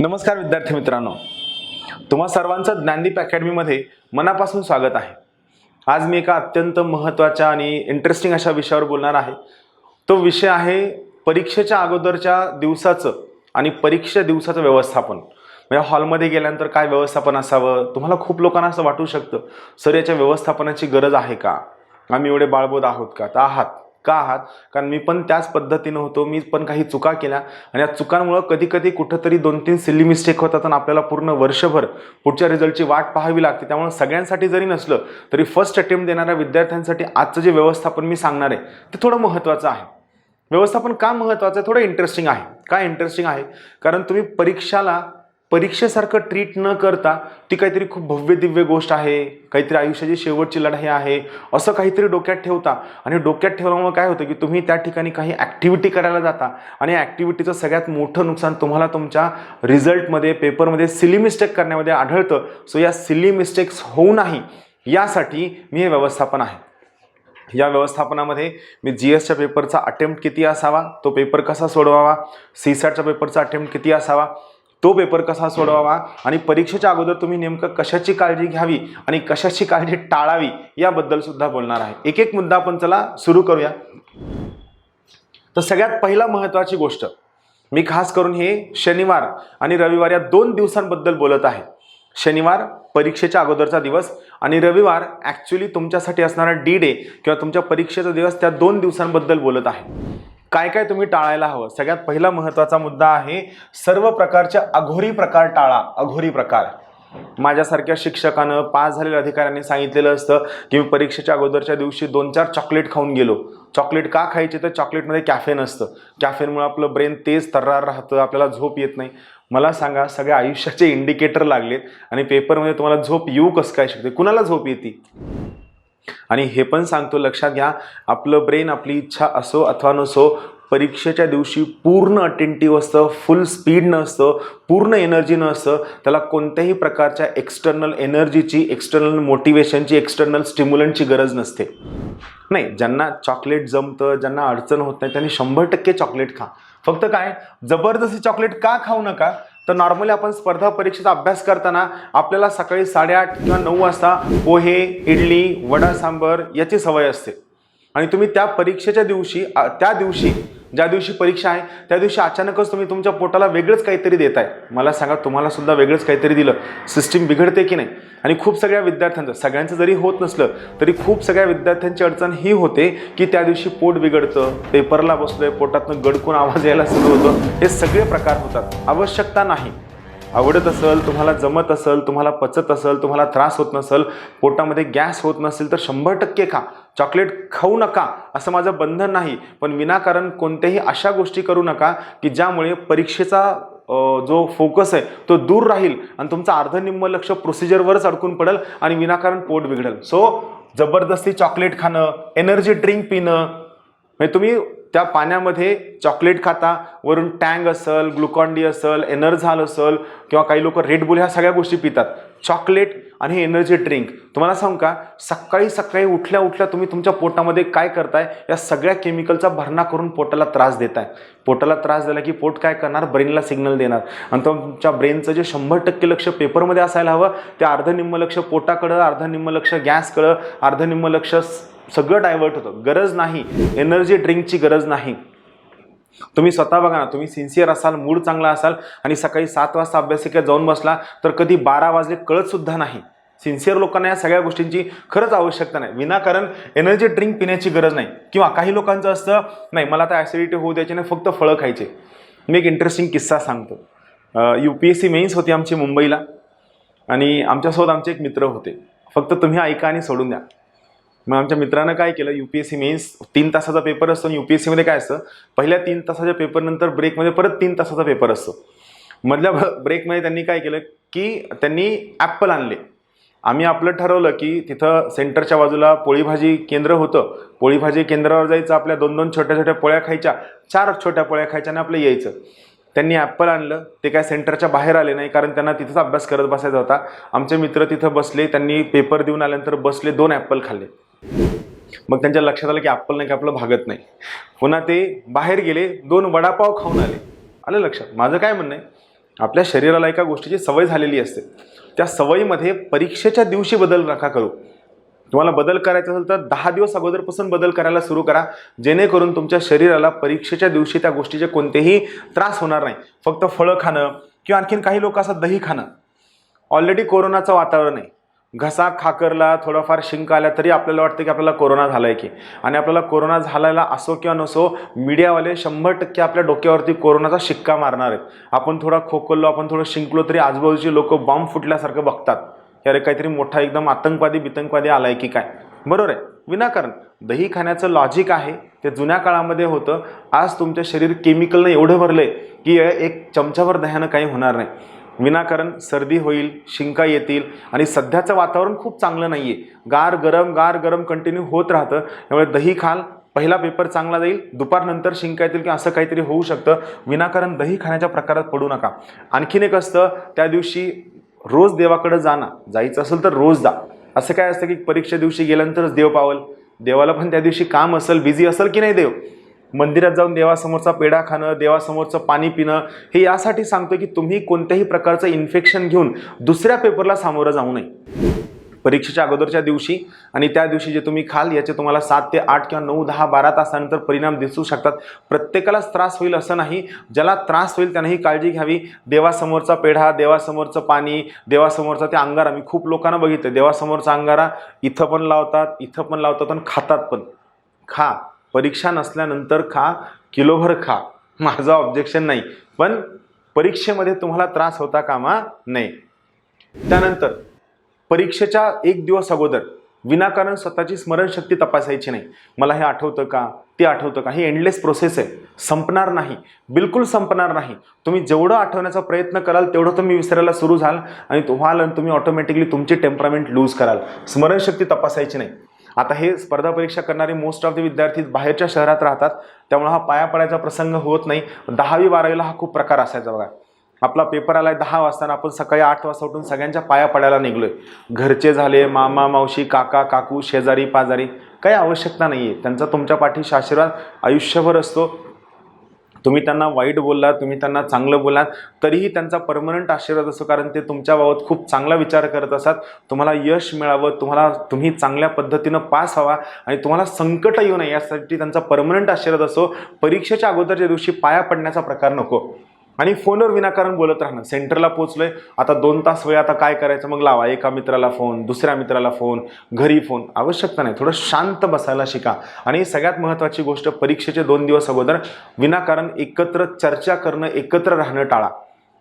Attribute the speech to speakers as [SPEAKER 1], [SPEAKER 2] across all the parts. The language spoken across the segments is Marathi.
[SPEAKER 1] नमस्कार विद्यार्थी मित्रांनो, तुम्हा सर्वांचं ज्ञानदीप अकॅडमीमध्ये मनापासून स्वागत आहे। आज मी एका अत्यंत महत्त्वाच्या आणि इंटरेस्टिंग अशा विषयावर बोलणार आहे। तो विषय आहे परीक्षेच्या अगोदरच्या दिवसाचं आणि परीक्षा दिवसाचं व्यवस्थापन। म्हणजे हॉलमध्ये गेल्यानंतर काय व्यवस्थापन असावं, तुम्हाला खूप लोकांना असं वाटू शकतं, सर याच्या व्यवस्थापनाची गरज आहे का, आम्ही एवढे बाळबोध आहोत का? तर आहात का आहात, कारण मी पण त्याच पद्धतीने होतो। मी पण काही चुका केल्या आणि या चुकांमुळे कधी कधी कुठेतरी 2-3 सिली मिस्टेक होतात आणि आपल्याला पूर्ण वर्षभर पुढच्या रिझल्टची वाट पाहावी लागते। त्यामुळे सगळ्यांसाठी जरी नसलं तरी फर्स्ट अटेम्प्ट देणाऱ्या विद्यार्थ्यांसाठी आजचं जे व्यवस्थापन मी सांगणार आहे ते थोडं महत्त्वाचं आहे। व्यवस्थापन का महत्त्वाचं आहे, थोडं इंटरेस्टिंग आहे। काय इंटरेस्टिंग आहे, कारण तुम्ही परीक्षेसारखं ट्रीट न करता ती काहीतरी खूप भव्य दिव्य गोष्ट आहे, काहीतरी आयुष्याची शेवटची लढाई आहे असं काहीतरी डोक्यात ठेवता आणि डोक्यात ठेवल्यामुळे काय होतं की तुम्ही त्या ठिकाणी काही ॲक्टिव्हिटी करायला जाता आणि ॲक्टिव्हिटीचं सगळ्यात मोठं नुकसान तुम्हाला तुमच्या रिझल्टमध्ये पेपरमध्ये सिली मिस्टेक करण्यामध्ये आढळतं। सो या सिली मिस्टेक्स होऊ नाही यासाठी मी हे व्यवस्थापन आहे। या व्यवस्थापनामध्ये मी GSच्या पेपरचा अटेम्प्ट किती असावा, तो पेपर कसा सोडवावा, CSATच्या पेपरचा अटेम्प्ट किती असावा, तो पेपर कसा सोडवावा आणि परीक्षेच्या अगोदर तुम्ही नेमकं कशाची काळजी घ्यावी आणि कशाची काळजी टाळावी याबद्दल सुद्धा बोलणार आहे। एक एक मुद्दा आपण चला सुरू करूया। तर सगळ्यात पहिला महत्त्वाची गोष्ट, मी खास करून हे शनिवार आणि रविवार या 2 दिवसांबद्दल बोलत आहे। शनिवार परीक्षेच्या अगोदरचा दिवस आणि रविवार ॲक्च्युली तुमच्यासाठी असणारा D-Day किंवा तुमच्या परीक्षेचा दिवस, त्या 2 दिवसांबद्दल बोलत आहे। काय काय तुम्ही टाळायला हवं। सगळ्यात पहिला महत्त्वाचा मुद्दा आहे, सर्व प्रकारचे अघोरी प्रकार टाळा। अघोरी प्रकार, माझ्यासारख्या शिक्षकानं, पास झालेल्या अधिकाऱ्यांनी सांगितलेलं असतं की मी परीक्षेच्या अगोदरच्या दिवशी 2-4 चॉकलेट खाऊन गेलो। चॉकलेट का खायचे, तर चॉकलेटमध्ये कॅफेन असतं, कॅफेनमुळे आपलं ब्रेन तेज तर्रार राहतं, आपल्याला झोप येत नाही। मला सांगा, सगळ्या आयुष्याचे इंडिकेटर लागलेत आणि पेपरमध्ये तुम्हाला झोप येऊ कसं काय शकते, कुणाला झोप येते? आणि हे पण सांगतो, लक्षात घ्या, आपलं ब्रेन आपली इच्छा असो अथवा नसो परीक्षेच्या दिवशी पूर्ण अटेंटिव्ह असतं, फुल स्पीड नसतं, पूर्ण एनर्जी नसतं। त्याला कोणत्याही प्रकारच्या एक्सटर्नल एनर्जीची, एक्सटर्नल मोटिवेशनची, एक्सटर्नल स्टिम्युलंटची गरज नसते। नाही, ज्यांना चॉकलेट जमतं, ज्यांना अडचण होत नाही, त्यांनी 100% चॉकलेट खा। फक्त काय, जबरदस्ती चॉकलेट का खाऊ नका, तर नॉर्मली आपण स्पर्धा परीक्षेचा अभ्यास करताना आपल्याला सकाळी 8:30 किंवा 9 वाजता पोहे, इडली, वडा सांबर याची सवय असते आणि तुम्ही त्या परीक्षेच्या दिवशी, त्या दिवशी ज्या दिवशी परीक्षा आहे त्या दिवशी अचानकच तुम्ही तुमच्या पोटाला वेगळंच काहीतरी देताय। मला सांगा, तुम्हाला सुद्धा वेगळंच काहीतरी दिलं, सिस्टीम बिघडते की नाही? आणि खूप सगळ्या विद्यार्थ्यांचं, सगळ्यांचं जरी होत नसलं तरी खूप सगळ्या विद्यार्थ्यांची अडचण ही होते की त्या दिवशी पोट बिघडतं, पेपरला बसलोय, पोटातनं गडकून आवाज यायला सुरू होतो। हे सगळे प्रकार होतात, आवश्यकता नाही। आवडत असेल, तुम्हाला जमत असेल, तुम्हाला पचत असेल, तुम्हाला त्रास होत नसेल, पोटामध्ये गॅस होत नसेल तर 100% खा। चॉकलेट खाऊ नका असं माझं बंधन नाही, पण विनाकारण कोणत्याही अशा गोष्टी करू नका की ज्यामुळे परीक्षेचा जो फोकस आहे तो दूर राहील आणि तुमचं अर्ध-निम्म लक्ष प्रोसिजरवरच अडकून पडेल आणि विनाकारण पोट बिघडेल। सो जबरदस्ती चॉकलेट खाणं, एनर्जी ड्रिंक पिणं, म्हणजे तुम्ही त्या पाण्यामध्ये चॉकलेट खाता, वरून टँग असेल, ग्लुकॉन-डी असेल, एनर्झाल असेल किंवा काही लोक रेड बुल, ह्या सगळ्या गोष्टी पितात। चॉकलेट आणि एनर्जी ड्रिंक, तुम्हाला सांगू का, सकाळी सकाळी उठल्या उठल्या तुम्ही तुमच्या पोटामध्ये काय करताय, या सगळ्या केमिकलचा भरणा करून पोटाला त्रास देताय। पोटाला त्रास दिला की पोट काय करणार, ब्रेनला सिग्नल देणार आणि तुमच्या ब्रेनचं जे 100% लक्ष पेपरमध्ये असायला हवं ते अर्ध-निम्म लक्ष पोटाकडं, अर्ध-निम्म लक्ष गॅसकडं, अर्ध-निम्म लक्ष सगळं डायव्हर्ट होतं। गरज नाही एनर्जी ड्रिंकची, गरज नाही। तुम्ही स्वतः बघा ना, तुम्ही सिन्सिअर असाल, मूड चांगला असाल आणि सकाळी 7 वाजता अभ्यासिकेत जाऊन बसला तर कधी 12 वाजले कळत सुद्धा नाही। सिन्सिअर लोकांना या सगळ्या गोष्टींची खरंच आवश्यकता नाही, विनाकारण एनर्जी ड्रिंक पिण्याची गरज नाही। किंवा काही लोकांचं असतं, नाही मला आता ॲसिडिटी होऊ द्यायची नाही, फक्त फळं खायचे। मी एक इंटरेस्टिंग किस्सा सांगतो। UPSC मेन्स होती आमची मुंबईला आणि आमच्यासोबत आमचे एक मित्र होते, फक्त तुम्ही ऐका आणि सोडून द्या। मग आमच्या मित्रानं काय केलं, UPSC मेन्स 3 तासाचा पेपर असतो आणि UPSCमध्ये काय असतं, पहिल्या 3 तासाच्या पेपरनंतर ब्रेकमध्ये परत 3 तासाचा पेपर असतो। मधल्या ब्रेकमध्ये त्यांनी काय केलं की त्यांनी ॲपल आणले। आम्ही आपलं ठरवलं की तिथं सेंटरच्या बाजूला पोळी भाजी केंद्र होतं, पोळी भाजी केंद्रावर जायचं, आपल्या 2-2 छोट्या छोट्या पोळ्या खायच्या, 4 छोट्या पोळ्या खायच्या आणि आपलं यायचं। त्यांनी ॲपल आणलं, ते काय सेंटरच्या बाहेर आले नाही कारण त्यांना तिथंच अभ्यास करत बसायचा होता। आमचे मित्र तिथं बसले, त्यांनी पेपर देऊन आल्यानंतर बसले, 2 ॲपल खाल्ले। मग त्यांच्या लक्षात आलं की ॲपल नाही की आपलं भागत नाही। पुन्हा ते बाहेर गेले, 2 वडापाव खाऊन आले। आलं लक्षात? माझं काय म्हणणं आहे आपल्या शरीराला एका गोष्टीची सवय झालेली असते, त्या सवयीमध्ये परीक्षेच्या दिवशी बदल नका करू. तुम्हाला बदल करायचा असेल तर 10 दिवस अगोदरपासून बदल करायला सुरू करा, जेणेकरून तुमच्या शरीराला परीक्षेच्या दिवशी त्या गोष्टीचे कोणतेही त्रास होणार नाही. फक्त फळं खाणं किंवा आणखीन काही लोक असं दही खाणं. ऑलरेडी कोरोनाचं वातावरण आहे, घसा खाकरला, थोडाफार शिंक आल्या तरी आपल्याला वाटतं की आपल्याला कोरोना झालाय की, आणि आपल्याला कोरोना झालेला असो किंवा नसो, मीडियावाले 100% आपल्या डोक्यावरती कोरोनाचा शिक्का मारणार आहेत. आपण थोडा खोकलो, आपण थोडं शिंकलो तरी आजूबाजूची लोक बॉम्ब फुटल्यासारखं बघतात, की अरे काहीतरी मोठा एकदम बितंकवादी आलाय की काय. बरोबर आहे, विनाकारण दही खाण्याचं लॉजिक आहे ते जुन्या काळामध्ये होतं. आज तुमचं शरीर केमिकलनं एवढं भरलंय की एक चमचाभर दह्यानं काही होणार नाही. विनाकारण सर्दी होईल, शिंका येतील, आणि सध्याचं वातावरण खूप चांगलं नाही आहे. गार गरम कंटिन्यू होत राहतं. त्यामुळे दही खाल, पहिला पेपर चांगला जाईल, दुपारनंतर शिंका येतील की असं काहीतरी होऊ शकतं. विनाकारण दही खाण्याच्या प्रकारात पडू नका. आणखीन एक असतं, त्या दिवशी रोज देवाकडे जायचं असेल तर रोज जा. असं काय असतं की परीक्षा दिवशी गेल्यानंतरच देव पावल? देवाला पण त्या दिवशी काम असेल, बिझी असेल की नाही देव? मंदिरात जाऊन देवासमोरचा पेढा खाणं, देवासमोरचं पाणी पिणं, हे यासाठी सांगतोय की तुम्ही कोणत्याही प्रकारचं इन्फेक्शन घेऊन दुसऱ्या पेपरला सामोरं जाऊ नये परीक्षेच्या अगोदरच्या दिवशी. आणि त्या दिवशी जे तुम्ही खाल याचे तुम्हाला 7 ते 8 किंवा 9, 10, 12 तासानंतर परिणाम दिसू शकतात. प्रत्येकालाच त्रास होईल असं नाही. ज्याला त्रास होईल त्यानेही काळजी घ्यावी. देवासमोरचा पेढा, देवासमोरचं पाणी, देवासमोरचा ते अंगारा, मी खूप लोकांना बघितलं, देवासमोरचा अंगारा इथं पण लावतात आणि खातात पण. खा, परीक्षा नसल्यानंतर खा, किलोभर खा, माझं ऑब्जेक्शन नाही, पण परीक्षेमध्ये तुम्हाला त्रास होता कामा नये. त्यानंतर परीक्षेच्या 1 दिवस अगोदर विनाकारण स्वतःची स्मरणशक्ती तपासायची नाही. मला हे आठवतं का, ते आठवतं का? ही एंडलेस प्रोसेस आहे, संपणार नाही, बिलकुल संपणार नाही. तुम्ही जेवढं आठवण्याचा प्रयत्न कराल तेवढं तुम्ही विसरायला सुरू झाल आणि तुम्ही ऑटोमॅटिकली तुमची टेम्परामेंट लूज कराल. स्मरणशक्ती तपासायची नाही. आता हे स्पर्धा परीक्षा करणारे मोस्ट ऑफ द विद्यार्थी बाहेरच्या शहरात राहतात, त्यामुळे हा पाया पडायचा प्रसंग होत नाही. 10वी 12वीला हा खूप प्रकार असायचा बघा. आपला पेपर आलाय 10 वाजता, आपण सकाळी 8 वाजता उठून सगळ्यांच्या पाया पडायला निघलोय. घरचे झाले, मामा मावशी, काका काकू, शेजारी पाजारी, काही आवश्यकता नाहीये. त्यांचा तुमच्या पाठीशी आशीर्वाद आयुष्यभर असतो. तुम्ही त्यांना वाईट बोललात, तुम्ही त्यांना चांगलं बोललात, तरीही त्यांचा परमनंट आशीर्वाद असतो, कारण ते तुमच्याबाबत खूप चांगला विचार करत असतात. तुम्हाला यश मिळावं, तुम्ही चांगल्या पद्धतीनं पास व्हावा आणि तुम्हाला संकट येऊ नये यासाठी त्यांचा परमनंट आशीर्वाद असतो. परीक्षेच्या अगोदरच्या दिवशी पाया पडण्याचा प्रकार नको. आणि फोनवर विनाकारण बोलत राहणं. सेंटरला पोहोचलोय, आता 2 तास वेळ, आता काय करायचं, मग लावा एका मित्राला फोन, दुसऱ्या मित्राला फोन, घरी फोन. आवश्यकता नाही. थोडं शांत बसायला शिका. आणि सगळ्यात महत्त्वाची गोष्ट, परीक्षेचे 2 दिवस अगोदर विनाकारण एकत्र चर्चा करणं, एकत्र राहणं टाळा.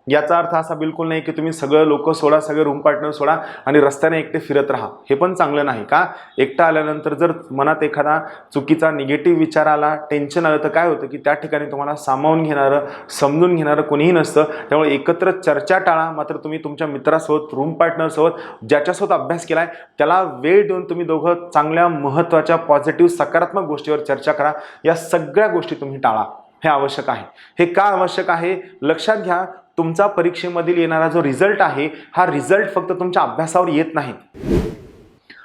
[SPEAKER 1] याचा अर्थ असा बिलकुल नाही की तुम्ही सगळं लोक सोडा, सगळे रूम पार्टनर सोडा आणि रस्त्याने एकटे फिरत राहा. हे पण चांगलं नाही. का? एकटा आल्यानंतर जर मनात एखादा चुकीचा निगेटिव्ह विचार आला, टेन्शन आलं, तर काय होतं की त्या ठिकाणी तुम्हाला सामावून घेणारं, समजून घेणारं कोणीही नसतं. त्यामुळे एकत्र चर्चा टाळा. मात्र तुम्ही तुमच्या मित्रासोबत, रूम पार्टनरसोबत, ज्याच्यासोबत अभ्यास केलाय त्याला वेळ देऊन तुम्ही दोघं चांगल्या, महत्त्वाच्या, पॉझिटिव्ह, सकारात्मक गोष्टीवर चर्चा करा. या सगळ्या गोष्टी तुम्ही टाळा. हे आवश्यक आहे. हे का आवश्यक आहे? लक्षात घ्या, तुमचा परीक्षेमधील येणारा जो रिझल्ट आहे, हा रिझल्ट फक्त तुमच्या अभ्यासावर येत नाही.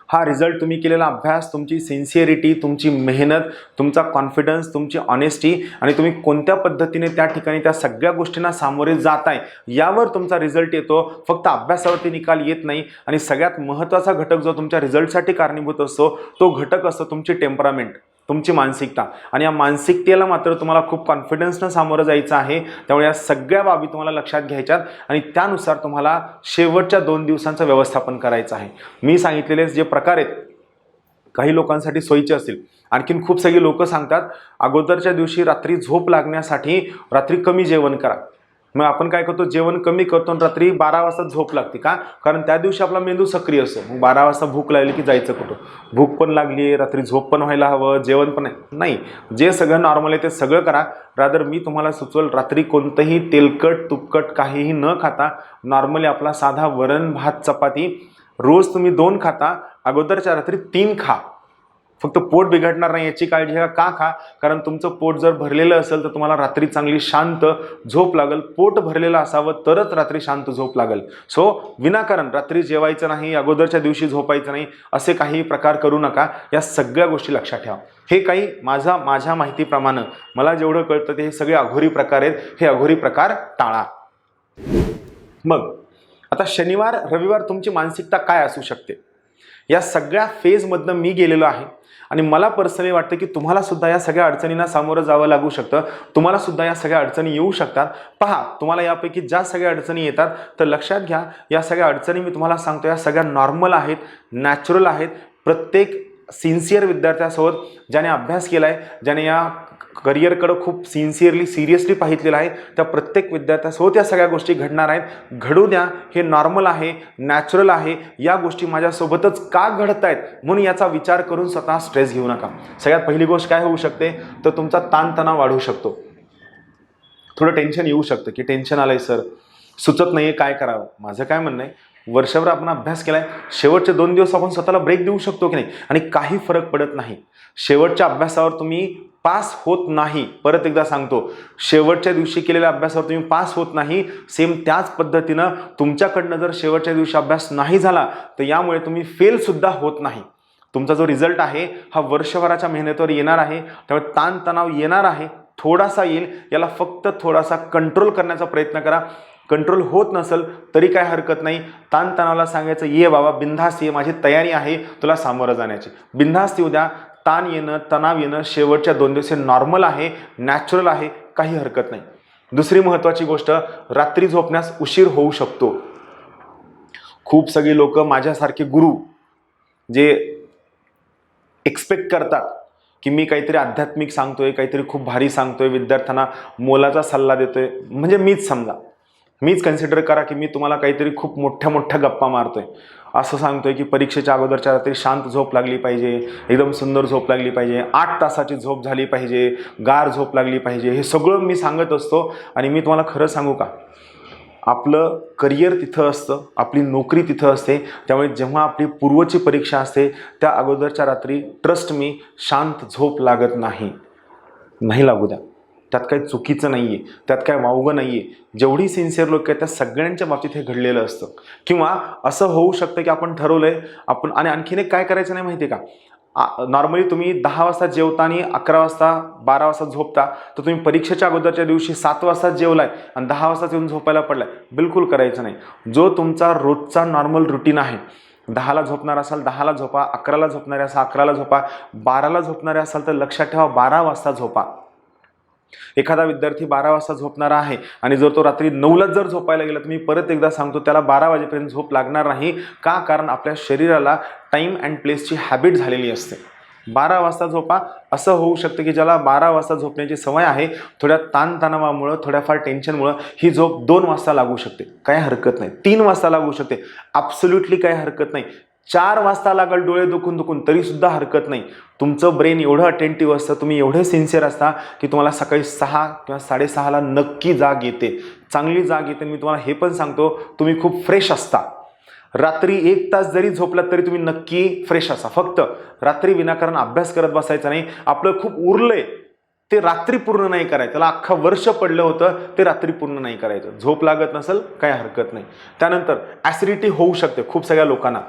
[SPEAKER 1] हा रिझल्ट तुम्ही केलेला अभ्यास, तुमची सिन्सिअरिटी, तुमची मेहनत, तुमचा कॉन्फिडन्स, तुमची ऑनेस्टी आणि तुम्ही कोणत्या पद्धतीने त्या ठिकाणी त्या सगळ्या गोष्टींना सामोरे जाताय यावर तुमचा रिझल्ट येतो. फक्त अभ्यासावरती निकाल येत नाही. आणि सगळ्यात महत्त्वाचा घटक जो तुमच्या रिझल्टसाठी कारणीभूत असतो, तो घटक असतो तुमची टेम्परामेंट, तुमची मानसिकता. आणि या मानसिकतेला मात्र तुम्हाला खूप कॉन्फिडन्सनं सामोरं जायचं आहे. त्यामुळे या सगळ्या बाबी तुम्हाला लक्षात घ्यायच्यात आणि त्यानुसार तुम्हाला शेवटच्या 2 दिवसांचं व्यवस्थापन करायचं आहे. मी सांगितलेले जे प्रकार आहेत, काही लोकांसाठी सोयीचे असतील. आणखीन खूप सगळी लोक सांगतात अगोदरच्या दिवशी रात्री झोप लागण्यासाठी रात्री कमी जेवण करा. मग आपण काय करतो, जेवण कमी करतो आणि रात्री 12 वाजता झोप लागते. का? कारण त्या दिवशी आपला मेंदू सक्रिय असतो. मग 12 वाजता भूक लागली की जायचं कुठं? भूक पण लागली, रात्री झोप पण व्हायला हवं, जेवण पण नाही. जे सगळं नॉर्मल आहे ते सगळं करा. रादर मी तुम्हाला सुचवेल, रात्री कोणतंही तेलकट तुपकट काहीही न खाता नॉर्मली आपला साधा वरण भात चपाती, रोज तुम्ही 2 खाता, अगोदरच्या रात्री 3 खा. फक्त पोट बिघडणार नाही याची काळजी घ्या. का खा? कारण तुमचं पोट जर भरलेलं असेल तर तुम्हाला रात्री चांगली शांत झोप लागेल. पोट भरलेलं असावं तरच रात्री शांत झोप लागेल. सो विनाकारण रात्री जेवायचं नाही, अगोदरच्या दिवशी झोपायचं नाही, असे काही प्रकार करू नका. या सगळ्या गोष्टी लक्षात ठेवा. हे काही माझ्या माहितीप्रमाणे मला जेवढं कळतं ते हे सगळे अघोरी प्रकार आहेत. हे अघोरी प्रकार टाळा. मग आता शनिवार रविवार तुमची मानसिकता काय असू शकते, या सगळ्या फेजमधनं मी गेलेलो आहे आणि मला पर्सनली वाटतं की तुम्हाला सुद्धा या सगळ्या अडचणींना सामोरं जावं लागू शकतं, तुम्हाला सुद्धा या सगळ्या अडचणी येऊ शकतात. पहा, तुम्हाला यापैकी ज्या सगळ्या अडचणी येतात तर लक्षात घ्या, या सगळ्या अडचणी मी तुम्हाला सांगतो या सगळ्या नॉर्मल आहेत, नॅचरल आहेत. प्रत्येक सिन्सिअर विद्यार्थ्यासोबत ज्याने अभ्यास केला आहे, ज्याने या करिअरकडं खूप सिरियसली पाहितलेलं आहे, त्या प्रत्येक विद्यार्थ्यासोबत या सगळ्या गोष्टी घडणार आहेत. घडू द्या, हे नॉर्मल आहे, नॅचरल आहे. या गोष्टी माझ्यासोबतच का घडत आहेत म्हणून याचा विचार करून स्वतः स्ट्रेस घेऊ नका. सगळ्यात पहिली गोष्ट काय होऊ शकते तर तुमचा ताणतणाव वाढू शकतो. थोडं टेन्शन येऊ शकतं की टेन्शन आलंय सर, सुचत नाहीये काय करावं. माझं काय म्हणणं आहे, वर्षभर आपण अभ्यास केलाय, शेवटचे 2 दिवस आपण स्वतःला ब्रेक देऊ शकतो की नाही, आणि काही फरक पडत नाही. शेवटच्या अभ्यासावर तुम्ही पास होत नाही. परत एकदा सांगतो, शेवटच्या दिवशी केलेल्या अभ्यासावर तुम्ही पास होत नाही. सेम त्याच पद्धतीनं तुमच्याकडनं जर शेवटच्या दिवशी अभ्यास नाही झाला तर यामुळे तुम्ही फेल सुद्धा होत नाही. तुमचा जो रिझल्ट आहे हा वर्षभराच्या मेहनतीवर येणार आहे. त्यामुळे ताणतणाव येणार आहे, थोडासा येईल. याला फक्त थोडासा कंट्रोल करण्याचा प्रयत्न करा. कंट्रोल होत नसेल तरी काय हरकत नाही. ताणतणावाला सांगायचं, ये बाबा बिनधास्त ये, माझी तयारी आहे तुला सामोरं जाण्याची. बिनधास्त येऊ द्या. ताण येणं, तणाव येणं शेवटच्या 2 दिवस नॉर्मल आहे, नॅचरल आहे, काही हरकत नाही. दुसरी महत्त्वाची गोष्ट, रात्री झोपण्यास उशीर होऊ शकतो. खूप सगळे लोक माझ्यासारखे गुरु जे एक्सपेक्ट करतात की मी काहीतरी आध्यात्मिक सांगतोय, काहीतरी खूप भारी सांगतोय, विद्यार्थ्यांना मोलाचा सल्ला देतोय, म्हणजे मीच समजा, मीच कन्सिडर करा की मी तुम्हाला काहीतरी खूप मोठ्या गप्पा मारतोय. असं सांगतोय की परीक्षेच्या अगोदरच्या रात्री शांत झोप लागली पाहिजे, एकदम सुंदर झोप लागली पाहिजे, 8 तासाची झोप झाली पाहिजे, गार झोप लागली पाहिजे. हे सगळं मी सांगत असतो. आणि मी तुम्हाला खरं सांगू का, आपलं करिअर तिथं असतं, आपली नोकरी तिथं असते. त्यामुळे जेव्हा आपली पूर्वची परीक्षा असते त्या अगोदरच्या रात्री ट्रस्ट मी, शांत झोप लागत नाही. नाही लागू द्या, त्यात काही चुकीचं नाही आहे, त्यात काय वावगं नाही आहे. जेवढी सिन्सिअर लोक आहेत त्या सगळ्यांच्या बाबतीत हे घडलेलं असतं. किंवा असं होऊ शकतं की आपण ठरवलंय आपण, आणि आणखीन एक काय करायचं नाही माहिती आहे का, नॉर्मली तुम्ही 10 वाजता जेवता आणि 11 वाजता 12 वाजता झोपता, तर तुम्ही परीक्षेच्या अगोदरच्या दिवशी 7 वाजता जेवलाय आणि 10 वाजता येऊन झोपायला पडलाय. बिलकुल करायचं नाही. जो तुमचा रोजचा नॉर्मल रुटीन आहे, 10ला झोपणार असाल 10ला झोपा, 11ला झोपणारे असाल 11ला झोपा, 12ला झोपणारे असाल तर लक्षात ठेवा 12 वाजता झोपा. एखादा विद्यार्थी 12 वाजता झोपणारा आहे आणि जर तो रात्री 9लाच जर झोपायला गेला तर मी परत एकदा सांगतो, त्याला 12 वाजेपर्यंत झोप लागणार नाही. का? कारण आपल्या शरीराला टाईम अँड प्लेसची हॅबिट झालेली असते. 12 वाजता झोपा. असं होऊ शकतं की ज्याला 12 वाजता झोपण्याची सवय आहे, थोड्या ताणतणावामुळं, थोड्याफार टेन्शनमुळं ही झोप 2 वाजता लागू शकते, काय हरकत नाही. 3 वाजता लागू शकते, ॲब्सोल्युटली काही हरकत नाही. 4 वाजता लागल डोळे दुखून तरी सुद्धा हरकत नाही. तुमचं ब्रेन एवढं अटेंटिव्ह असतं, तुम्ही एवढे सिन्सिअर असता की तुम्हाला सकाळी 6 किंवा 6:30ला नक्की जाग येते, चांगली जाग येते. मी तुम्हाला हे पण सांगतो, तुम्ही खूप फ्रेश असता. रात्री 1 तास जरी झोपलात तरी तुम्ही नक्की फ्रेश असा. फक्त रात्री विनाकारण अभ्यास करत बसायचा नाही. आपलं खूप उरलंय ते रात्री पूर्ण नाही करायचं, त्याला अख्खं वर्ष पडलं होतं ते रात्री पूर्ण नाही करायचं. झोप लागत नसेल काही हरकत नाही. त्यानंतर ॲसिडिटी होऊ शकते खूप सगळ्या लोकांना.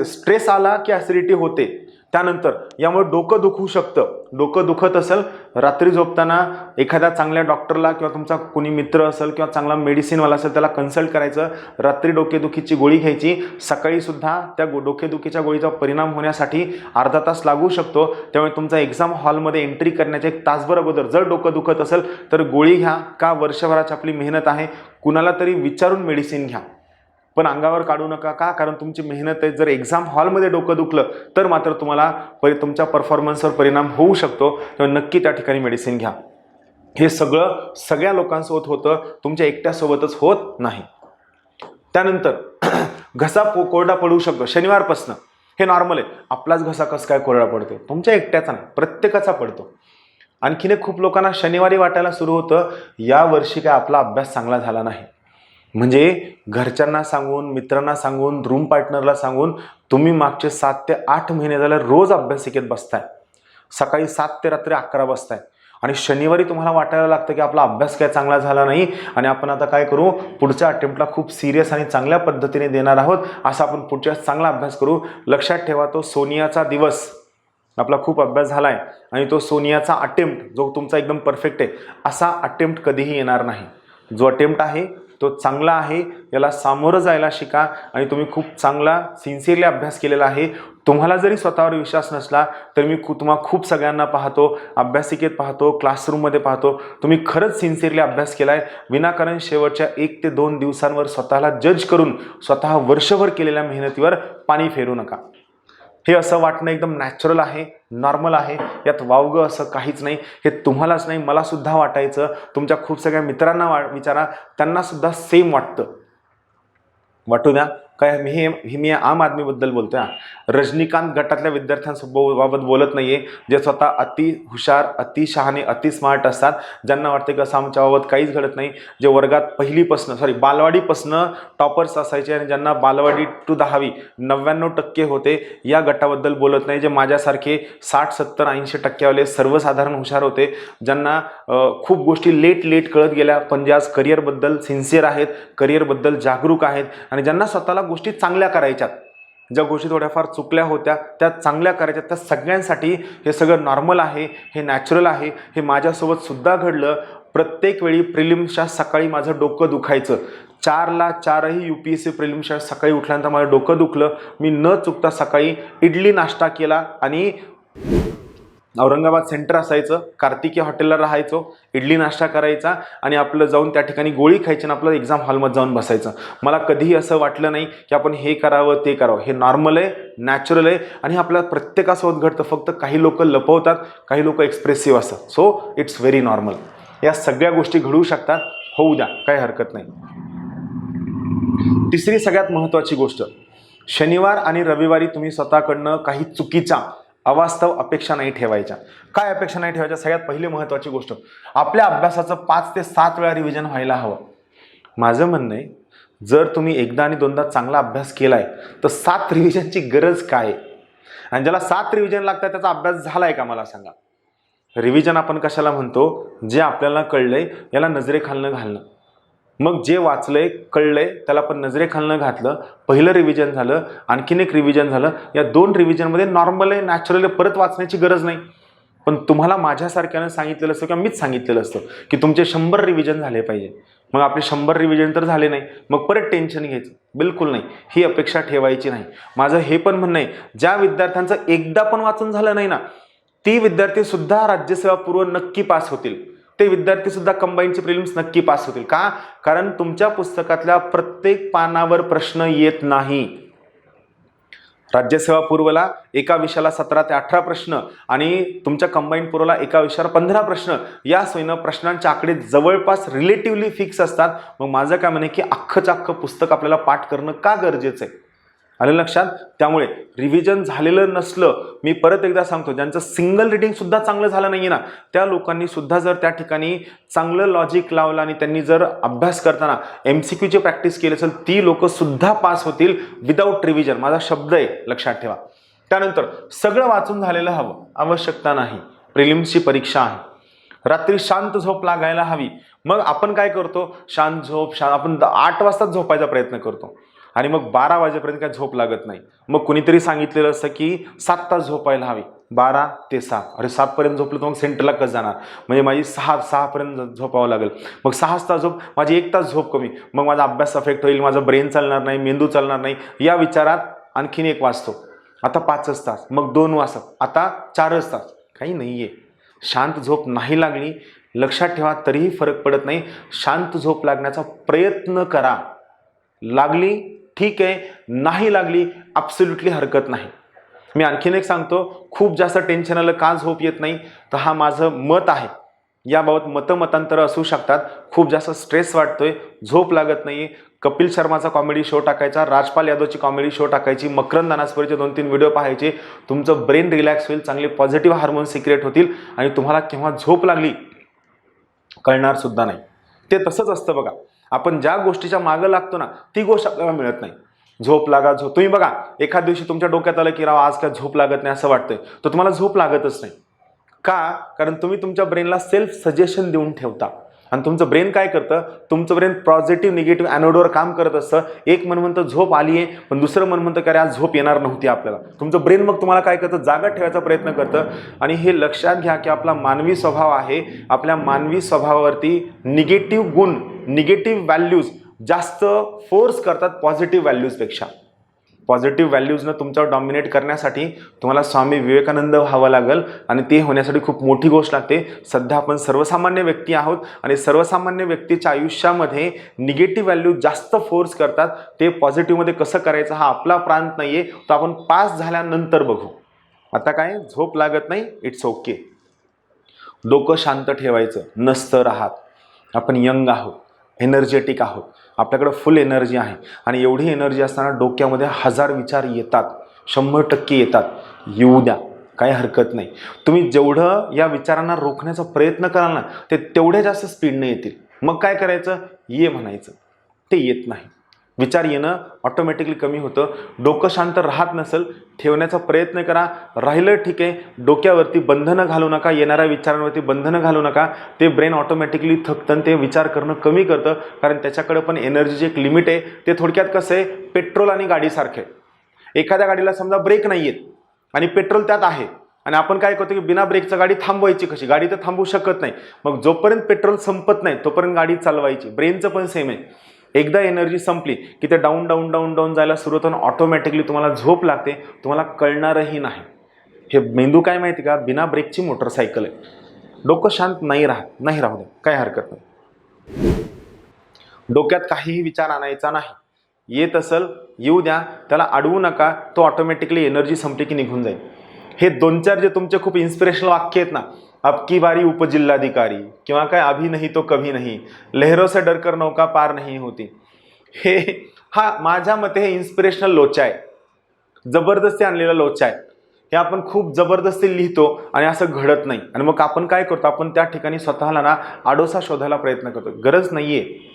[SPEAKER 1] स्ट्रेस आला की ॲसिडिटी होते. त्यानंतर यामुळे डोकं दुखू शकतं. डोकं दुखत असेल, रात्री झोपताना एखाद्या चांगल्या डॉक्टरला किंवा तुमचा कोणी मित्र असेल किंवा चांगला मेडिसिनवाला असेल त्याला कन्सल्ट करायचं. रात्री डोकेदुखीची गोळी घ्यायची. सकाळी सुद्धा त्या डोकेदुखीच्या गोळीचा परिणाम होण्यासाठी अर्धा तास लागू शकतो. त्यामुळे तुमचा एक्झाम हॉलमध्ये एंट्री करण्याच्या 1 तासभर अगोदर जर डोकं दुखत असेल तर गोळी घ्या. का? वर्षभराची आपली मेहनत आहे. कुणाला तरी विचारून मेडिसिन घ्या, पण अंगावर काढू नका. का? कारण तुमची मेहनत आहे. जर एक्झाम हॉलमध्ये डोकं दुखलं तर मात्र तुम्हाला तुमच्या परफॉर्मन्सवर परिणाम होऊ शकतो. तेव्हा नक्की त्या ठिकाणी मेडिसिन घ्या. हे सगळं सगळ्या लोकांसोबत होतं, तुमच्या एकट्यासोबतच होत नाही. त्यानंतर घसा कोरडा पडू शकतो शनिवारपासून. हे नॉर्मल आहे. आपलाच घसा कसं काय कोरडा पडतो? तुमच्या एकट्याचा नाही, प्रत्येकाचा पडतो. आणखीन एक खूप लोकांना शनिवारी वाटायला सुरू होतं, या वर्षी काय आपला अभ्यास चांगला झाला नाही. म्हणजे घरच्यांना सांगून, मित्रांना सांगून, रूम पार्टनरला सांगून तुम्ही मागचे 7 ते 8 महिने झाले रोज अभ्यासिकेत बसताय. सकाळी 7 ते रात्री 11 बसताय आणि शनिवारी तुम्हाला वाटायला लागतं की आपला अभ्यास काय चांगला झाला नाही आणि आपण आता काय करू, पुढच्या अटेम्प्टला खूप सिरियस आणि चांगल्या पद्धतीने देणार आहोत, असा आपण पुढच्या चांगला अभ्यास करू. लक्षात ठेवा, तो सोनियाचा दिवस, आपला खूप अभ्यास झालाय आणि तो सोनियाचा अटेम्प्ट जो तुमचा एकदम परफेक्ट आहे, असा अटेम्प्ट कधीही येणार नाही. जो अटेम्प्ट आहे तो चांगला आहे, याला सामोरं जायला शिका आणि तुम्ही खूप चांगला सिन्सिअरली अभ्यास केलेला आहे. तुम्हाला जरी स्वतःवर विश्वास नसला तर मी तुम्हाला खूप सगळ्यांना पाहतो, अभ्यासिकेत पाहतो, क्लासरूममध्ये पाहतो, तुम्ही खरंच सिन्सिअरली अभ्यास केला आहे. विनाकारण शेवटच्या 1 ते 2 दिवसांवर स्वतःला जज करून स्वतः वर्षभर केलेल्या मेहनतीवर पाणी फेरू नका. हे असं वाटणं एकदम नॅचरल आहे, नॉर्मल आहे, यात वावगं असं काहीच नाही. हे तुम्हालाच नाही, मला सुद्धा वाटायचं. तुमच्या खूप सगळ्या मित्रांना विचारा, त्यांना सुद्धा सेम वाटतं. वाटू द्या. काय मी आम आदमीबद्दल बोलतोय. रजनीकांत गटातल्या विद्यार्थ्यांबाबत बोलत नाहीये, जे स्वतः अति हुशार, अति शहाणे, अति स्मार्ट असतात, ज्यांना वाटते की असं आमच्या बाबत काहीच घडत नाही, जे वर्गात बालवाडीपासनं टॉपर्स असायचे आणि ज्यांना बालवाडी टू 10वी 99% होते, या गटाबद्दल बोलत नाही. जे माझ्यासारखे 60, 70, 80% सर्वसाधारण हुशार होते, ज्यांना खूप गोष्टी लेट कळत गेल्या, पण जे आज करिअरबद्दल सिन्सिअर आहेत, करिअरबद्दल जागरूक आहेत आणि ज्यांना स्वतःला गोष्टी चांगल्या करायच्यात, ज्या गोष्टी थोड्याफार चुकल्या होत्या त्या चांगल्या करायच्यात, त्या सगळ्यांसाठी हे सगळं नॉर्मल आहे, हे नॅचरल आहे. हे माझ्यासोबत सुद्धा घडलं. प्रत्येक वेळी प्रिलिम्सच्या सकाळी माझं डोकं दुखायचं. 4ला 4ही UPSC प्रिलिम्सच्या सकाळी उठल्यानंतर माझं डोकं दुखलं. मी न चुकता सकाळी इडली नाश्ता केला आणि औरंगाबाद सेंटर असायचं, कार्तिकी हॉटेलला राहायचो, इडली नाश्ता करायचा आणि आपलं जाऊन त्या ठिकाणी गोळी खायची आणि आपलं एक्झाम हॉलमध्ये जाऊन बसायचं. मला कधीही असं वाटलं नाही की आपण हे करावं ते करावं. हे नॉर्मल आहे, नॅचरल आहे आणि आपल्याला प्रत्येकासोबत घडतं. फक्त काही लोक लपवतात, काही लोक एक्सप्रेसिव्ह असतात. So it's very normal. या सगळ्या गोष्टी घडू शकतात, होऊ द्या, काही हरकत नाही. तिसरी सगळ्यात महत्त्वाची गोष्ट, शनिवार आणि रविवारी तुम्ही स्वतःकडनं काही चुकीचा अवास्तव अपेक्षा नाही ठेवायच्या. काय अपेक्षा नाही ठेवायच्या? सगळ्यात पहिली महत्त्वाची गोष्ट, आपल्या अभ्यासाचं 5 ते 7 वेळा रिव्हिजन व्हायला हवं. माझं म्हणणं आहे, जर तुम्ही एकदा आणि दोनदा चांगला अभ्यास केलाय तर 7 रिव्हिजनची गरज काय? आणि ज्याला 7 रिव्हिजन लागतात त्याचा अभ्यास झालाय का मला सांगा. रिव्हिजन आपण कशाला म्हणतो? जे आपल्याला कळलंय याला नजरेखालनं घालणं. मग जे वाचलंय, कळलंय, त्याला पण नजरेखालनं घातलं, पहिलं रिव्हिजन झालं, आणखीन एक रिव्हिजन झालं. या 2 रिव्हिजनमध्ये नॉर्मल आहे, नॅचरल आहे, परत वाचण्याची गरज नाही. पण तुम्हाला माझ्यासारख्यानं सांगितलेलं असतं किंवा मीच सांगितलेलं असतं की तुमचे 100 रिव्हिजन झाले पाहिजे. मग आपले 100 रिव्हिजन तर झाले नाही, मग परत टेन्शन घ्यायचं? बिलकुल नाही, ही अपेक्षा ठेवायची नाही. माझं हे पण म्हणणं आहे, ज्या विद्यार्थ्यांचं एकदा पण वाचून झालं नाही ना, ती विद्यार्थी सुद्धा राज्यसेवा पूर्व नक्की पास होतील. ते विद्यार्थी सुद्धा कंबाईनचे प्रिलिम्स नक्की पास होतील. का? कारण तुमच्या पुस्तकातल्या प्रत्येक पानावर प्रश्न येत नाही. राज्यसेवा पूर्वला एका विषयाला 17 ते 18 प्रश्न आणि तुमच्या कंबाईन पूर्वला एका विषयावर 15 प्रश्न. या सोयीनं प्रश्नांचे आकडे जवळपास रिलेटिव्हली फिक्स असतात. मग माझं काय म्हणे की अख्खं पुस्तक आपल्याला पाठ करणं का गरजेचं आहे? आलं लक्षात? त्यामुळे रिव्हिजन झालेलं नसलं, मी परत एकदा सांगतो, ज्यांचं सिंगल रिडिंग सुद्धा चांगलं झालं नाहीये ना, त्या लोकांनी सुद्धा जर त्या ठिकाणी चांगलं लॉजिक लावलं आणि त्यांनी जर अभ्यास करताना MCQची प्रॅक्टिस केली असेल, ती लोक सुद्धा पास होतील विदाऊट रिव्हिजन. माझा शब्द आहे, लक्षात ठेवा. त्यानंतर सगळं वाचून झालेलं हवं, आवश्यकता नाही. प्रिलिम्सची परीक्षा आहे, रात्री शांत झोप लागायला हवी. मग आपण काय करतो? शांत झोप, आपण 8 वाजता झोपायचा प्रयत्न करतो आणि मग 12 वाजेपर्यंत काय झोप लागत नाही. मग कुणीतरी सांगितलेलं असतं की 7 तास झोपायला हवी. 12 ते 7, अरे 7 पर्यंत झोपलं तर मग सेंटरला कसं जाणार? म्हणजे माझी 6 पर्यंत झोपावं लागेल. मग 6 तास झोप, माझी 1 तास झोप कमी, मग माझा अभ्यास अफेक्ट होईल, माझा ब्रेन चालणार नाही, मेंदू चालणार नाही. या विचारात आणखीन 1 वाजतो, आता 5 तास, मग 2 वाजता, आता 4 तास. काही नाहीये. शांत झोप नाही लागली, लक्षात ठेवा, तरीही फरक पडत नाही. शांत झोप लागण्याचा प्रयत्न करा. लागली ठीक आहे, नाही लागली ॲब्सोल्युटली हरकत नाही. मी आणखीन एक सांगतो, खूप जास्त टेन्शन आलं का झोप येत नाही, तर हा माझं मत आहे. याबाबत मतांतरं असू शकतात. खूप जास्त स्ट्रेस वाटतोय, झोप लागत नाही, कपिल शर्माचा कॉमेडी शो टाकायचा, राजपाल यादवची कॉमेडी शो टाकायची, मकरंद अनासपुरेचे 2-3 व्हिडिओ पाहायचे. तुमचं ब्रेन रिलॅक्स होईल, चांगले पॉझिटिव्ह हार्मोन सिक्रेट होतील आणि तुम्हाला केव्हा झोप लागली कळणार सुद्धा नाही. ते तसंच असतं बघा. आपण ज्या गोष्टीच्या मागं लागतो ना, ती गोष्ट आपल्याला मिळत नाही. झोप लागा, झोप. तुम्ही बघा, एखाद दिवशी तुमच्या डोक्यात आलं की राव आज काय झोप लागत नाही असं वाटतंय, तर तुम्हाला झोप लागतच नाही. का? कारण तुम्ही तुमच्या ब्रेनला सेल्फ सजेशन देऊन ठेवता. आणि तुमचं ब्रेन काय करतं? तुमचं ब्रेन पॉझिटिव्ह निगेटिव्ह ॲनोडवर काम करत असतं. एक मन म्हणतं झोप आली आहे, पण दुसरं मन म्हणतं की अरे आज झोप येणार नव्हती आपल्याला. तुमचं ब्रेन मग तुम्हाला काय करतं? जागा ठेवायचा प्रयत्न करतं. आणि हे लक्षात घ्या की आपला मानवी स्वभाव आहे, आपल्या मानवी स्वभावावरती निगेटिव्ह गुण, निगेटिव्ह व्हॅल्यूज जास्त फोर्स करतात पॉझिटिव्ह व्हॅल्यूजपेक्षा. पॉझिटिव्ह व्हॅल्यूजनं तुमच्यावर डॉमिनेट करण्यासाठी तुम्हाला स्वामी विवेकानंद व्हावं लागेल आणि ते होण्यासाठी खूप मोठी गोष्ट लागते. सध्या आपण सर्वसामान्य व्यक्ती आहोत आणि सर्वसामान्य व्यक्तीच्या आयुष्यामध्ये निगेटिव्ह व्हॅल्यू जास्त फोर्स करतात. ते पॉझिटिव्हमध्ये कसं करायचं हा आपला प्रांत नाही आहे, तो आपण पास झाल्यानंतर बघू. आता काय झोप लागत नाही, इट्स ओके. डोकं शांत ठेवायचं नसतं राहत. आपण यंग आहोत, एनर्जेटिक आहोत, आपल्याकडे फुल एनर्जी आहे आणि एवढी एनर्जी असताना डोक्यामध्ये 1000 विचार येतात, 100% येतात. येऊ द्या, काही हरकत नाही. तुम्ही जेवढं या विचारांना रोखण्याचा प्रयत्न कराल ना, ते तेवढ्या जास्त स्पीडने येतील. मग काय करायचं, ये म्हणायचं. ते येत नाही. विचार येणं ऑटोमॅटिकली कमी होतं. डोकं शांत राहत नसेल, ठेवण्याचा प्रयत्न करा. राहिलं ठीक आहे, डोक्यावरती बंधनं घालू नका, येणाऱ्या विचारांवरती बंधनं घालू नका. ते ब्रेन ऑटोमॅटिकली थकतं, ते विचार करणं कमी करतं, कारण त्याच्याकडे पण एनर्जीची एक लिमिट आहे. ते थोडक्यात कसं आहे, पेट्रोल आणि गाडीसारखं आहे. एखाद्या गाडीला समजा ब्रेक नाही आहेत आणि पेट्रोल त्यात आहे आणि आपण काय करतो की बिना ब्रेकचं गाडी थांबवायची कशी, गाडी तर थांबवू शकत नाही. मग जोपर्यंत पेट्रोल संपत नाही तोपर्यंत गाडी चालवायची. ब्रेनचं पण सेम आहे. एकदा एनर्जी संपली की ते डाऊन डाऊन डाऊन डाऊन जायला सुरुवात होऊन ऑटोमॅटिकली तुम्हाला झोप लागते, तुम्हाला कळणारही नाही. हे मेंदू काय माहिती का, बिना ब्रेकची मोटरसायकल आहे. डोकं शांत नाही राहू दे, काय हरकत नाही. डोक्यात काहीही विचार आणायचा नाही. येत असेल येऊ द्या, त्याला अडवू नका. तो ऑटोमॅटिकली एनर्जी संपली की निघून जाईल. हे 2-4 जे तुमचे खूप इन्स्पिरेशनल वाक्य आहेत ना, अब की बारी उपजिल्हाधिकारी किंवा काय अभी नाही तो कभी नहीं, लहरों से डरकर नौका पार नहीं होती, हे हा माझ्या मते हे इन्स्पिरेशनल लोचा आहे, जबरदस्ती आणलेला लोचा आहे. हे आपण खूप जबरदस्ती लिहितो आणि असं घडत नाही. आणि मग आपण काय करतो, आपण त्या ठिकाणी स्वतःला ना आडोसा शोधायला प्रयत्न करतो. गरज नाहीये.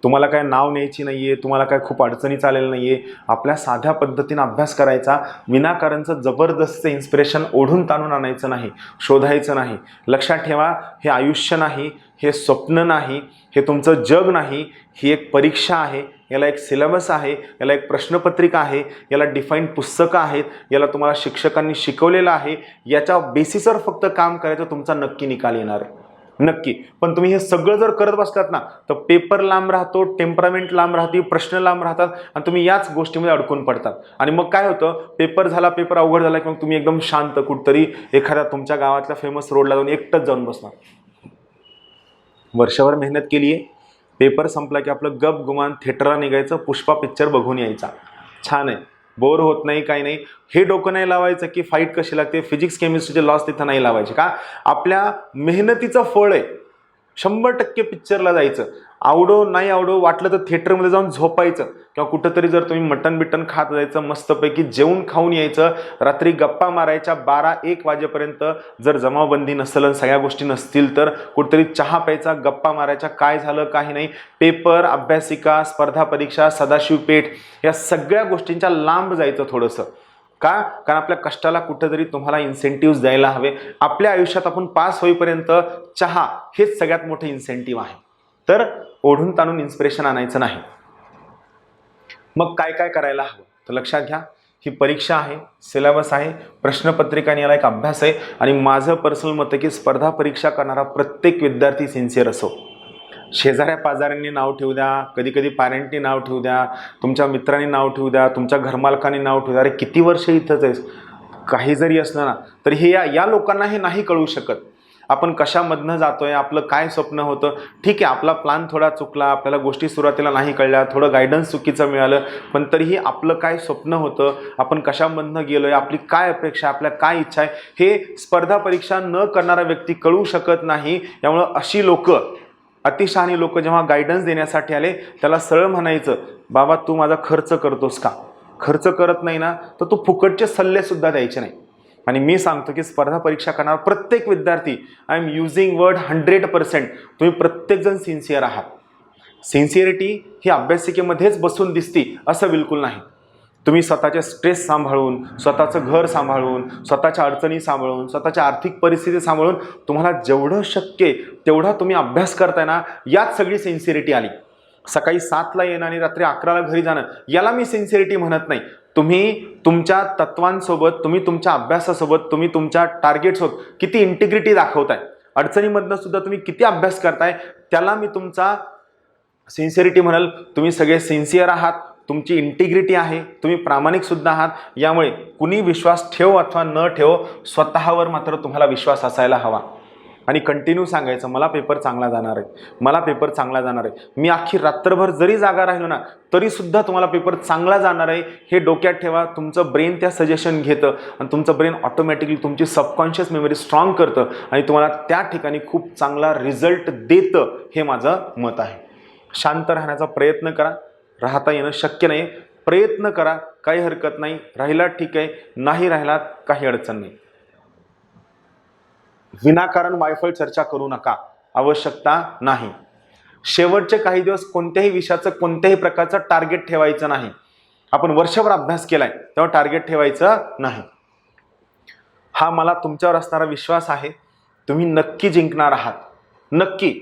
[SPEAKER 1] तुम्हाला काय नाव न्यायची नाहीये, तुम्हाला काय खूप अडचणी चालेल नाहीये. आपल्या साध्या पद्धतीने अभ्यास करायचा. विनाकारणचं जबरदस्त इन्स्पिरेशन ओढून ताणून आणायचं नाही, शोधायचं नाही. लक्षात ठेवा, हे आयुष्य नाही, हे स्वप्न नाही, हे तुमचं जग नाही. ही एक परीक्षा आहे, याला एक सिलेबस आहे, याला एक प्रश्नपत्रिका आहे, याला डिफाईन पुस्तकं आहेत, याला तुम्हाला शिक्षकांनी शिकवलेलं आहे. याच्या बेसिसवर फक्त काम करायचं, तुमचा नक्की निकाल येणार नक्की. पण तुम्ही हे सगळं जर करत बसलात ना, तर पेपर लांब राहतो, टेम्परामेंट लांब राहते, प्रश्न लांब राहतात आणि तुम्ही याच गोष्टीमध्ये अडकून पडतात. आणि मग काय होतं, पेपर झाला, पेपर अवघड झाला की मग तुम्ही एकदम शांत कुठतरी एखाद्या तुमच्या गावातल्या फेमस रोडला जाऊन एकटंच जाऊन बसणार. वर्षभर मेहनत केली आहे, पेपर संपला की आपलं गप गुमान थिएटरला निघायचं, पुष्पा पिक्चर बघून यायचा. छान आहे, बोर होत नाही, काही नाही. हे डोकं नाही लावायचं की फाईट कशी लागते, फिजिक्स केमिस्ट्रीचे लॉस तिथं नाही लावायचे. का, आपल्या मेहनतीचं फळ आहे. 100% पिक्चरला जायचं. आवडो नाही आवडो, वाटलं तर थिएटरमध्ये जाऊन झोपायचं किंवा कुठंतरी जर तुम्ही मटण बिटन खात जायचं, मस्तपैकी जेवून खाऊन यायचं. रात्री गप्पा मारायच्या 12-1 वाजेपर्यंत. जर जमावबंदी नसेल, सगळ्या गोष्टी नसतील तर कुठेतरी चहा प्यायचा, गप्पा मारायच्या, काय झालं काही नाही. पेपर, अभ्यासिका, स्पर्धा परीक्षा, सदाशिव पेठ, या सगळ्या गोष्टींच्या लांब जायचं थोडंसं. का, कारण आपल्या कष्टाला कुठेतरी तुम्हाला इन्सेंटिव्ह द्यायला हवे. आपल्या आयुष्यात आपण पास होईपर्यंत चहा हेच सगळ्यात मोठं इन्सेंटिव्ह आहे. तर ओढून ताणून इन्स्पिरेशन आणायचं नाही. मग काय काय करायला हवं, तर लक्षात घ्या, ही परीक्षा आहे, सिलेबस आहे, प्रश्नपत्रिका आणि याला एक अभ्यास आहे. आणि माझं पर्सनल मत आहे की स्पर्धा परीक्षा करणारा प्रत्येक विद्यार्थी सिन्सिअर असो. शेजाऱ्या पाजाऱ्यांनी नाव ठेवू द्या, कधी कधी पॅरेंटनी नाव ठेवू द्या, तुमच्या मित्रांनी नाव ठेवू द्या, तुमच्या घरमालकांनी नाव ठेवू द्या, अरे किती वर्ष इथंच आहेस, काही जरी असलं ना तरी हे या लोकांना हे नाही कळू शकत. आपण कशामधनं जातोय, आपलं काय स्वप्न होतं. ठीक आहे, आपला प्लॅन थोडा चुकला, आपल्याला गोष्टी सुरुवातीला नाही कळल्या, थोडं गायडन्स चुकीचं मिळालं, पण तरीही आपलं काय स्वप्न होतं, आपण कशामधनं गेलोय, आपली काय अपेक्षा, आपल्या काय इच्छा आहे, हे स्पर्धा परीक्षा न करणारा व्यक्ती कळू शकत नाही. त्यामुळं अशी लोक, अतिशहाणी लोक जेव्हा गायडन्स देण्यासाठी आले, त्याला सरळ म्हणायचं, बाबा तू माझा खर्च करतोस का, खर्च करत नाही ना तर तू फुकटचे सल्ले सुद्धा द्यायचे नाही. आणि मी सांगतो की स्पर्धा परीक्षा करणारा प्रत्येक विद्यार्थी, आय एम युझिंग वर्ड 100%, तुम्ही प्रत्येकजण सिन्सिअर आहात. सिन्सिअरिटी ही अभ्यासिकेमध्येच बसून दिसती असं बिलकुल नाही. तुम्ही स्वतःचे स्ट्रेस सांभाळून, स्वतःचं घर सांभाळून, स्वतःच्या अडचणी सांभाळून, स्वतःच्या आर्थिक परिस्थिती सांभाळून तुम्हाला जेवढं शक्य तेवढा तुम्ही अभ्यास करताय ना, यात सगळी सिन्सिअरिटी आली. सकाळी 7ला येणं आणि रात्री 11ला घरी जाणं, याला मी सिन्सिअरिटी म्हणत नाही. तुम्ही तुमच्या तत्वांसोबत, तुम्ही तुमच्या अभ्यासासोबत, तुम्ही तुमच्या टार्गेटसोबत किती इंटिग्रिटी दाखवताय, अडचणीमधनं सुद्धा तुम्ही किती अभ्यास करताय, त्याला मी तुमचा सिन्सिअरिटी म्हणाल, तुम्ही सगळे सिन्सिअर आहात, तुमची इंटिग्रिटी आहे, तुम्ही प्रामाणिक सुद्धा आहात. यामुळे कुणी विश्वास ठेव अथवा न ठेव, स्वतःवर मात्र तुम्हाला विश्वास असायला हवा. आणि कंटिन्यू सांगायचं, मला पेपर चांगला जाणार आहे, मला पेपर चांगला जाणार आहे. मी अख्खी रात्रभर जरी जागा राहिलो ना तरीसुद्धा तुम्हाला पेपर चांगला जाणार आहे हे डोक्यात ठेवा. तुमचं ब्रेन त्या सजेशन घेतं आणि तुमचं ब्रेन ऑटोमॅटिकली तुमची सबकॉन्शियस मेमरी स्ट्रॉंग करतं आणि तुम्हाला त्या ठिकाणी खूप चांगला रिझल्ट देतं, हे माझं मत आहे. शांत राहण्याचा प्रयत्न करा. राहता येणं शक्य नाही, प्रयत्न करा, काही हरकत नाही. राहिलात ठीक आहे, नाही राहिलात काही अडचण नाही. विनाकारण वायफळ चर्चा करू नका, आवश्यकता नाही. शेवटचे काही दिवस कोणत्याही विषयाचं कोणत्याही प्रकारचं टार्गेट ठेवायचं नाही. आपण वर्षभर अभ्यास केलाय तेव्हा टार्गेट ठेवायचं नाही. हा मला तुमच्यावर असणारा विश्वास आहे. तुम्ही नक्की जिंकणार आहात, नक्की.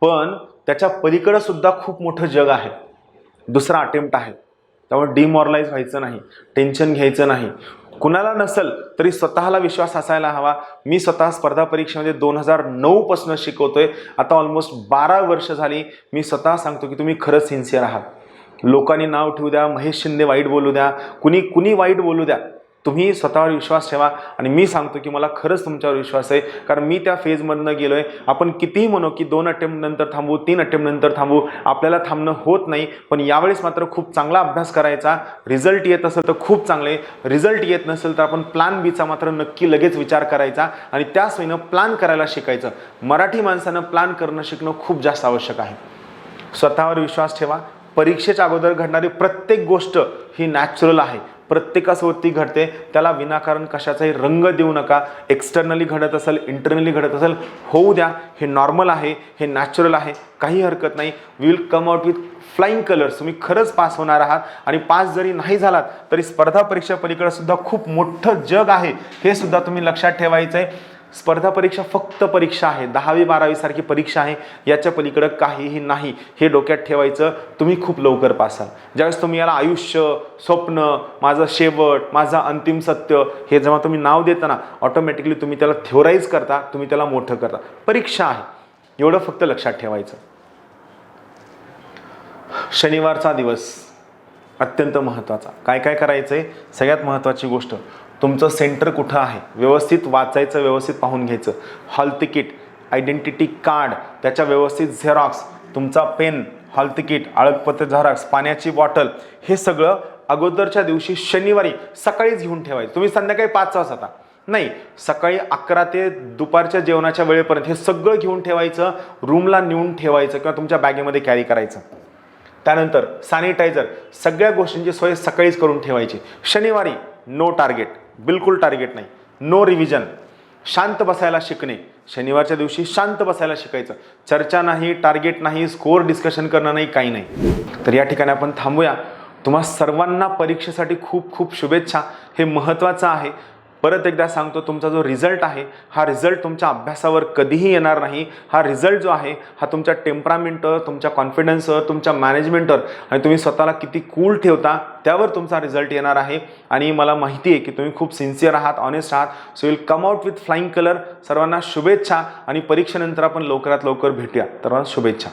[SPEAKER 1] पण त्याच्या पलीकडे सुद्धा खूप मोठं जग आहे. दुसरा अटेम्प्ट आहे, त्यामुळे डिमॉरलाइज व्हायचं नाही, टेन्शन घ्यायचं नाही. कुणाला नसेल तरी स्वतःला विश्वास असायला हवा. मी स्वतः स्पर्धा परीक्षेमध्ये 2009 पासून शिकवतोय, आता ऑलमोस्ट 12 वर्ष झाली. मी स्वतः सांगतो की तुम्ही खरंच सिन्सिअर आहात. लोकांनी नाव ठेवू द्या, महेश शिंदे वाईट बोलू द्या, कुणी वाईट बोलू द्या, तुम्ही स्वतःवर विश्वास ठेवा. आणि मी सांगतो की मला खरंच तुमच्यावर विश्वास आहे, कारण मी त्या फेजमधनं गेलो आहे. आपण कितीही म्हणू की 2 अटेम्प्ट नंतर थांबू, 3 अटेम्प्ट नंतर थांबू, आपल्याला थांबणं होत नाही. पण यावेळेस मात्र खूप चांगला अभ्यास करायचा. रिझल्ट येत असेल तर खूप चांगले, रिझल्ट येत नसेल तर आपण प्लॅन बीचा मात्र नक्की लगेच विचार करायचा आणि त्या सोयीनं प्लॅन करायला शिकायचं. मराठी माणसानं प्लॅन करणं शिकणं खूप जास्त आवश्यक आहे. स्वतःवर विश्वास ठेवा. परीक्षेच्या अगोदर घडणारी प्रत्येक गोष्ट ही नॅचरल आहे, प्रत्येकासोबत ती घडते. त्याला विनाकारण कशाचाही रंग देऊ नका. एक्सटर्नली घडत असेल, इंटरनली घडत असेल, होऊ द्या. हे नॉर्मल आहे, हे नॅचरल आहे, काही हरकत नाही. We will come out with flying colours. तुम्ही खरंच पास होणार आहात. आणि पास जरी नाही झालात तरी स्पर्धा परीक्षा पलीकडे सुद्धा खूप मोठं जग आहे, हे सुद्धा तुम्ही लक्षात ठेवायचं आहे. स्पर्धा परीक्षा फक्त परीक्षा आहे, 10वी 12वी सारखी परीक्षा आहे, याच्या पलीकडे काहीही नाही, हे डोक्यात ठेवायचं. तुम्ही खूप लवकर पासाल. ज्यावेळेस तुम्ही याला आयुष्य, स्वप्न, माझं शेवट, माझं अंतिम सत्य, हे जेव्हा तुम्ही नाव देता ना, ऑटोमॅटिकली तुम्ही त्याला थ्योराईज करता, तुम्ही त्याला मोठं करता. परीक्षा आहे, एवढं फक्त लक्षात ठेवायचं. शनिवारचा दिवस अत्यंत महत्त्वाचा. काय काय करायचंय? सगळ्यात महत्त्वाची गोष्ट, तुमचं सेंटर कुठं आहे व्यवस्थित वाचायचं, व्यवस्थित पाहून घ्यायचं. हॉल तिकीट, आयडेंटिटी कार्ड, त्याच्या व्यवस्थित झेरॉक्स, तुमचा पेन, हॉल तिकीट, आळखपत्र झेरॉक्स, पाण्याची बॉटल, हे सगळं अगोदरच्या दिवशी शनिवारी सकाळीच घेऊन ठेवायचं. तुम्ही संध्याकाळी 5 वाजता नाही, सकाळी 11 ते दुपारच्या जेवणाच्या वेळेपर्यंत हे सगळं घेऊन ठेवायचं. रूमला नेऊन ठेवायचं किंवा तुमच्या बॅगेमध्ये कॅरी करायचं. त्यानंतर सॅनिटायझर, सगळ्या गोष्टींची सोय सकाळीच करून ठेवायची. शनिवारी नो टार्गेट, बिलकुल टार्गेट नाही. नो रिव्हिजन, शांत बसायला शिकणे. शनिवारच्या दिवशी शांत बसायला शिकायचं. चर्चा नाही, टार्गेट नाही, स्कोअर डिस्कशन करणं नाही, काही नाही. तर या ठिकाणी आपण थांबूया. तुम्हा सर्वांना परीक्षेसाठी खूप खूप शुभेच्छा. हे महत्त्वाचं आहे. परत एकदा सांगतो, तुमचा जो रिझल्ट आहे, हा रिझल्ट तुमच्या अभ्यासावर कधीही येणार नाही. हा रिझल्ट जो आहे हा तुमच्या टेम्परामेंटवर, तुमच्या कॉन्फिडन्सवर, तुमच्या मॅनेजमेंटवर आणि तुम्ही स्वतःला किती कूल ठेवता त्यावर तुमचा रिझल्ट येणार आहे. आणि मला माहिती आहे की तुम्ही खूप सिन्सिअर आहात, ऑनेस्ट आहात. So will come out with flying colour. सर्वांना शुभेच्छा आणि परीक्षेनंतर आपण लवकरात लवकर भेटूया. तर शुभेच्छा.